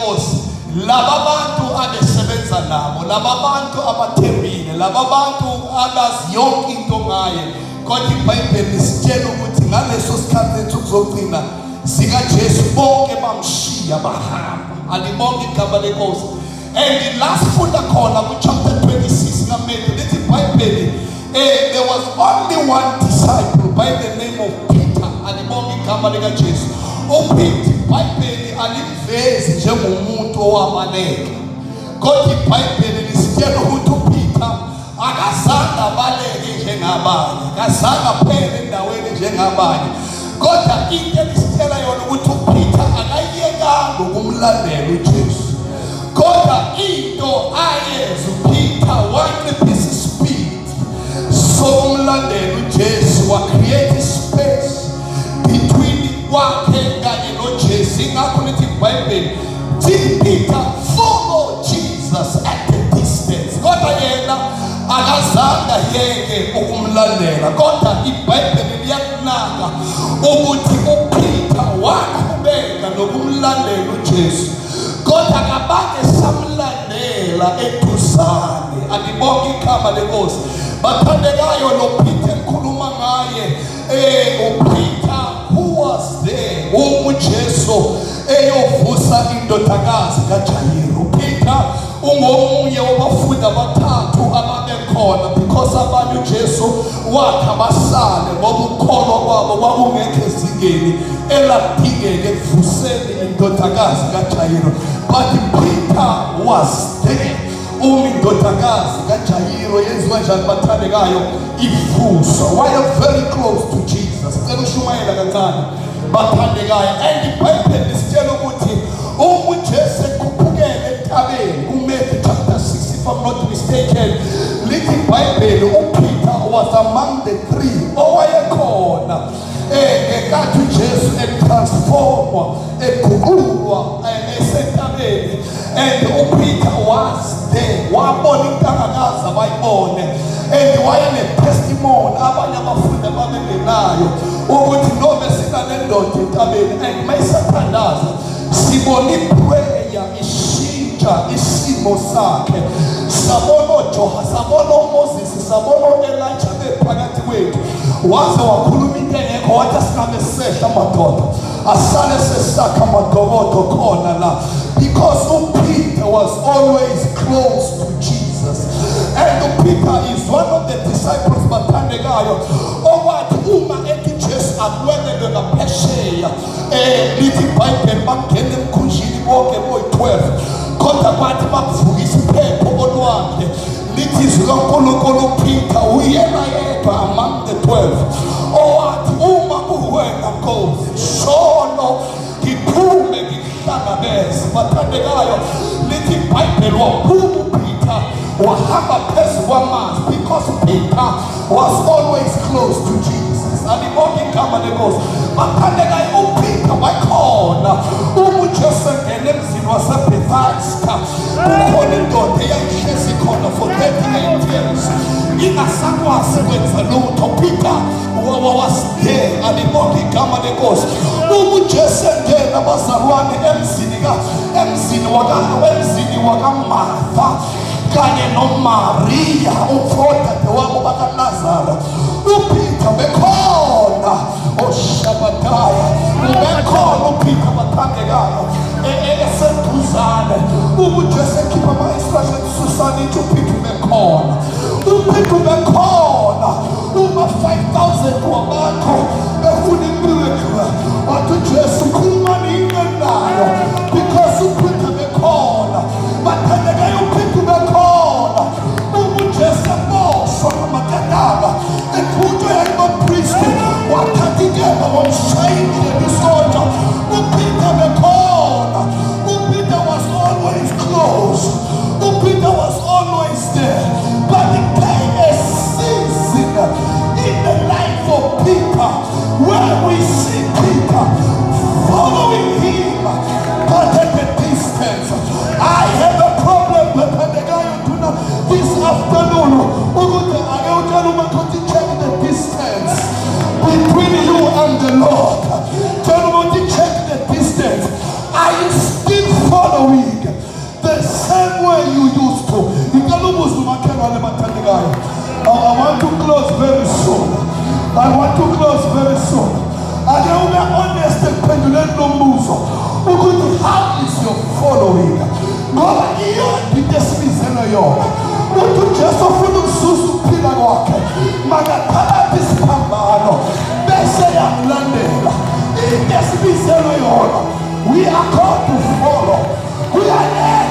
lenkosi laba bantu abesebenza nabo, laba bantu abathembile, laba bantu abazi yonke into ngaye. Kodwa iBhayibheli lisitshela ukuthi ngaleso sikhathi sokugcina sika Jesu bonke bamshiya bahamba. Alibonke igama lenkosi. And the last funda khona ku chapter 26 ngamele lithi iBhayibheli there was only one disciple by the name of Peter. Alibonke igama lika Jesu. Upeter iBhayibheli alimvezi njengomuntu owabaleka. Kodwa iBhayibheli lisitshela ukuthi uPeter akazange abaleke njengabanye, akazange aphele endaweni njengabanye. Kodwa into lisitshela yona ukuthi uPeter akayekanga ukumlandela uJesu. Kodwa into ayenza uPeter wanciphisa ispeed sokumlandela uJesu, wa-create space between kwakhe kanye noJesu. Ingakho lithi iBhayibheli Peter follow Jesus at a distance. Kodwa yena akazange yeke ukumlandela. Kodwa iBhayibheli liyakunaka ukuthi uPeter waqhubeka nokumlandela uJesu. Kodwa kabange samlandela eduzane. Alibonke igama lenkosi. Bathandekayo lo Peter enkhuluma ngaye uPeter who was there uJesu eyovusa indodakazi kaJayiro. Peter ungomunye wabafundi abathathu ababekhona because abantu uJesu wakha basale ngoba ukholwa kwabo kwakungekho ezingeni eladingeka ekuvuseni indodakazi kaJayiro. But Peter was there. Indodakazi kaJayiro yenziwa njani bathandekayo ivuswa. While very close to Jesus. Cela ushumayela kancane bathandekayo. And iBhayibheli lisitshela ukuthi uJesu ekhuphukele entabeni kuMatthew chapter 6 if I'm not mistaken. Lithi iBhayibheli uPeter was among the three owayekhona ngenkathi uJesu etransformwa eguqulwa esentabeni. And uPeter was there. Wabona intangakazi abayibone. And wayene-testimony abanye abafundi ababengenayo ukuthi noma sinale ndoda entabeni and mayisathandaza sibona iprayer ishintsha isimo sakhe. Sabona uJoha, sabona uMoses, sabona uElijah bephakathi kwethu. Waze wakhuluma into engekho wathi asingabe sesha amadoda asale sesakha amadokodo khona la. Because Peter was always close to Jesus. And Peter is one of the disciples bathandekayo owathi uma ethi Jesu akwelele ngaphesheya lithi iBhayibheli bangena emkhunjini bonke boyi-12 kodwa bathi bakuvuka isiphepho olwandle lithi izwi kaNkulunkulu Peter uyena yedwa among the 12 owathi uma uwena Nkosi sono ngiphume ngihlangabeze. Bathandekayo lithi iBhayibheli waphuma Peter wahamba phezu kwamanzi because Peter was always close to Jesus. Alibonke igama lenkosi. Bathandekayo uPeter wakhona uJesu engena emzini waseBethesda kukhona indoda eyayihlezi khona for 38 years ingasakwazi kwenza lutho. Peter was there. Alibonke igama lenkosi. uJesu engena abazalwane emzini wakaMartha kanye noMaria umfowabo wabo bakaLazaro. uPeter bekhona Shabadai bekhona uPeter bathandekayo eseduzane. uJesu ekhipha ama-instructions susani uPeter bekhona. uPeter bekhona uma 5,000 wabantu befuna imiracle wathi uJesu khuluma nini nayo because uPeter bekhona. Bathandekayo uPeter bekhona uJesu eboshwa ngamakataba ekhutshwe yayibapristi wathatha inkemba wamshayile bisonto. uPeter bekhona. uPeter was always close. uPeter was always there. But it came a season in the life of Peter where we see Peter following him but at a distance. I have a problem this afternoon. Check the distance between you and the Lord. Check the distance. Are you still following I want to close very soon. I want to close very soon. Ake ube honest ekuphenduleni lo mbuzo ukuthi how is your following? Ngoba iyo into esibizelo yona. Umuntu Jesu ufuna ukususa ukuphila kwakhe. Makaphakathi isiphambano bese yamlandela. Into esibizelo yona. We are called to follow. We are